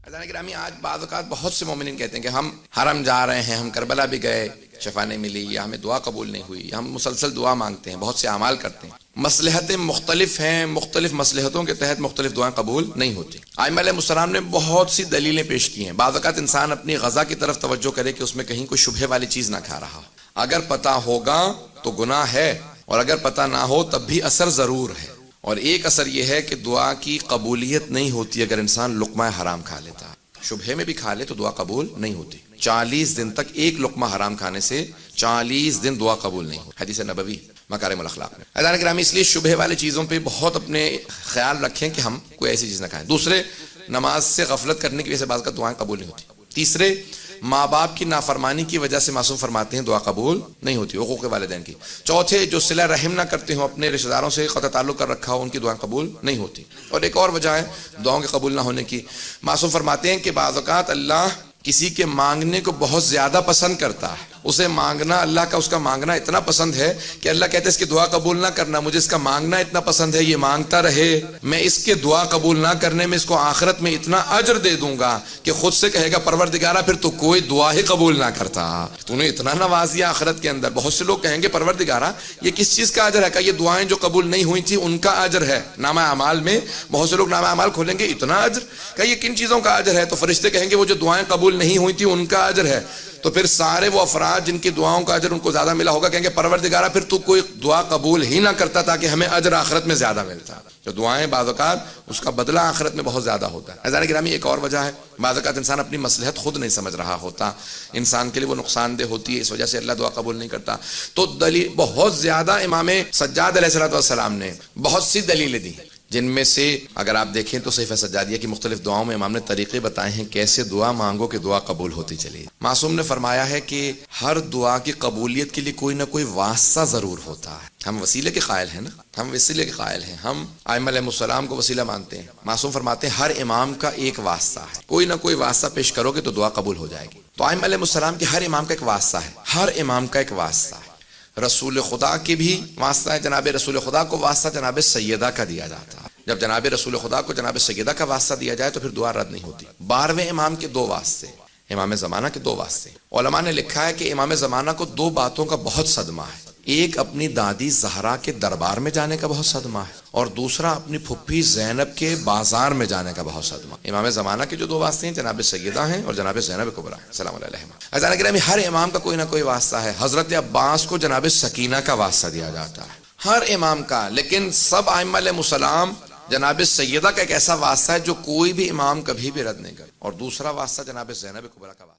عزیزان گرامی، آج بعض اوقات بہت سے مومنین کہتے ہیں کہ ہم حرم جا رہے ہیں، ہم کربلا بھی گئے، شفا نہیں ملی، یا ہمیں دعا قبول نہیں ہوئی، ہم مسلسل دعا مانگتے ہیں، بہت سے اعمال کرتے ہیں، مصلحتیں مختلف ہیں، مختلف مصلحتوں کے تحت مختلف دعائیں قبول نہیں ہوتی۔ ائمہ علیہ السلام نے بہت سی دلیلیں پیش کی ہیں۔ بعض اوقات انسان اپنی غذا کی طرف توجہ کرے کہ اس میں کہیں کوئی شبہے والی چیز نہ کھا رہا ہو، اگر پتہ ہوگا تو گناہ ہے، اور اگر پتہ نہ ہو تب بھی اثر ضرور ہے۔ اور ایک اثر یہ ہے کہ دعا کی قبولیت نہیں ہوتی اگر انسان لقمہ حرام کھا لیتا ہے، شبہے میں بھی کھا لے تو دعا قبول نہیں ہوتی۔ 40 دن تک ایک لقمہ حرام کھانے سے 40 دن دعا قبول نہیں ہوتی، حدیث نبوی مکارم الاخلاق میں۔ عزیزان گرامی، اس لیے شبہے والی چیزوں پہ بہت اپنے خیال رکھیں کہ ہم کوئی ایسی چیز نہ کھائیں۔ دوسرے، نماز سے غفلت کرنے کی وجہ سے بعض کا دعائیں قبول نہیں ہوتی۔ تیسرے، ماں باپ کی نافرمانی کی وجہ سے معصوم فرماتے ہیں دعا قبول نہیں ہوتی، حقوق والدین کی۔ چوتھے، جو صلہ رحم نہ کرتے ہوں، اپنے رشتہ داروں سے قطع تعلق کر رکھا ہو، ان کی دعائیں قبول نہیں ہوتی۔ اور ایک اور وجہ ہے دعاؤں کے قبول نہ ہونے کی، معصوم فرماتے ہیں کہ بعض اوقات اللہ کسی کے مانگنے کو بہت زیادہ پسند کرتا ہے، اسے مانگنا، اللہ کا اس کا مانگنا اتنا پسند ہے کہ اللہ کہتے ہیں اس کی دعا قبول نہ کرنا، مجھے اس کا مانگنا اتنا پسند ہے، یہ مانگتا رہے، میں اس کے دعا قبول نہ کرنے میں اس کو آخرت میں اتنا اجر دے دوں گا کہ خود سے کہے گا پروردگارہ پھر تو کوئی دعا ہی قبول نہ کرتا، تو نے اتنا نواز دیا آخرت کے اندر۔ بہت سے لوگ کہیں گے پروردگارہ یہ کس چیز کا اجر ہے؟ کہ یہ دعائیں جو قبول نہیں ہوئی تھی ان کا اجر ہے۔ نامہ اعمال میں بہت سے لوگ نامہ اعمال کھولیں گے، اتنا اجر، کہ یہ کن چیزوں کا اجر ہے؟ تو فرشتے کہیں گے وہ جو دعائیں قبول نہیں ہوئی تھی ان کا اجر ہے۔ تو پھر سارے وہ افراد جن کی دعاؤں کا اجر ان کو زیادہ ملا ہوگا کہیں گے پروردگارہ پھر تو کوئی دعا قبول ہی نہ کرتا تاکہ ہمیں اجر آخرت میں زیادہ ملتا۔ جو دعائیں بعض اوقات اس کا بدلہ آخرت میں بہت زیادہ ہوتا ہے۔ عزیزان گرامی، ایک اور وجہ ہے، بعض اوقات انسان اپنی مصلحت خود نہیں سمجھ رہا ہوتا، انسان کے لیے وہ نقصان دہ ہوتی ہے، اس وجہ سے اللہ دعا قبول نہیں کرتا۔ تو دلیل بہت زیادہ امام سجاد علیہ السلام نے بہت سی دلیلیں دی، جن میں سے اگر آپ دیکھیں تو صحیفہ سجادیہ کی مختلف دعاؤں میں امام نے طریقے بتائے ہیں کیسے دعا مانگو کہ دعا قبول ہوتی چلی۔ معصوم نے فرمایا ہے کہ ہر دعا کی قبولیت کے لیے کوئی نہ کوئی واسطہ ضرور ہوتا ہے۔ ہم وسیلے کے قائل ہیں نا، ہم وسیلے کے قائل ہیں، ہم ائمہ علیہ السلام کو وسیلہ مانتے ہیں۔ معصوم فرماتے ہیں ہر امام کا ایک واسطہ ہے، کوئی نہ کوئی واسطہ پیش کرو گے تو دعا قبول ہو جائے گی۔ تو ائمہ علیہ السلام کے ہر امام کا ایک واسطہ ہے، ہر امام کا ایک واسطہ ہے۔ رسول خدا کے بھی واسطہ ہے، جناب رسول خدا کو واسطہ جناب سیدہ کا دیا جاتا ہے۔ جب جناب رسول خدا کو جناب سیدہ کا واسطہ دیا جائے تو پھر دعا رد نہیں ہوتی۔ 12ویں امام کے 2 واسطے، امام زمانہ کے 2 واسطے۔ علماء نے لکھا ہے کہ امام زمانہ کو 2 باتوں کا بہت صدمہ ہے، ایک اپنی دادی زہرا کے دربار میں جانے کا بہت صدمہ ہے، اور دوسرا اپنی پھپھی زینب کے بازار میں جانے کا بہت صدمہ۔ امام زمانہ کے جو 2 واسطے ہیں جناب سیدہ ہیں اور جناب زینب کبریٰ سلام علیہما۔ عزیزان گرامی، ہر امام کا کوئی نہ کوئی واسطہ ہے۔ حضرت عباس کو جناب سکینہ کا واسطہ دیا جاتا ہے، ہر امام کا، لیکن سب ائمہ علیہ السلام جناب سیدہ کا ایک ایسا واسطہ ہے جو کوئی بھی امام کبھی بھی رد نہیں کرتا، اور دوسرا واسطہ جناب زینب کبریٰ کا واسطہ۔